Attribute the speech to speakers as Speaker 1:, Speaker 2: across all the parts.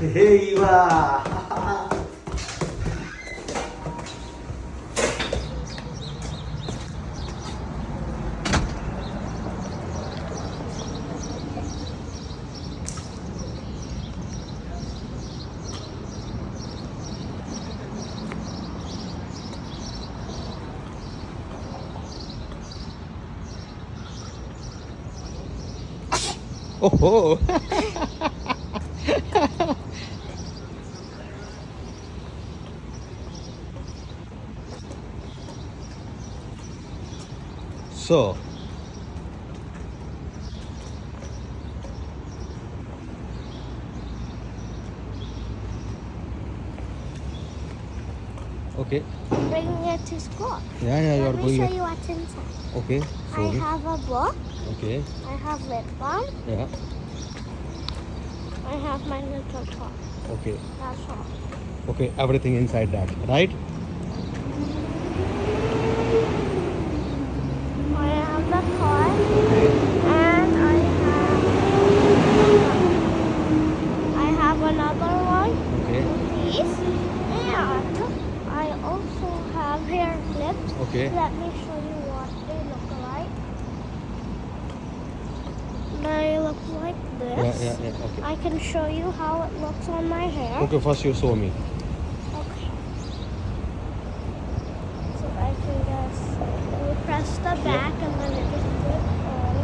Speaker 1: Hey, Eva.
Speaker 2: Oh. So, okay.
Speaker 3: Bringing it to school.
Speaker 2: Yeah, you are
Speaker 3: Let me
Speaker 2: going.
Speaker 3: show you what's inside.
Speaker 2: Okay.
Speaker 3: I
Speaker 2: So,
Speaker 3: have a book.
Speaker 2: okay.
Speaker 3: I have lip balm.
Speaker 2: Yeah.
Speaker 3: I have my little toy.
Speaker 2: Okay.
Speaker 3: That's all.
Speaker 2: Okay. Everything inside that, right?
Speaker 3: I have the toy. And I have another one.
Speaker 2: Okay.
Speaker 3: These. And I also have hair clips.
Speaker 2: Okay.
Speaker 3: Let me show you what they look like. They look like this.
Speaker 2: Yeah. Okay.
Speaker 3: I can show you how it looks on my hair.
Speaker 2: Okay. First, you show me.
Speaker 3: Okay. So I can just you press the back and then it just clips on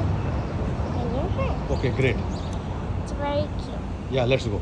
Speaker 3: in your hair.
Speaker 2: Okay. Great.
Speaker 3: It's very cute.
Speaker 2: Yeah. Let's go.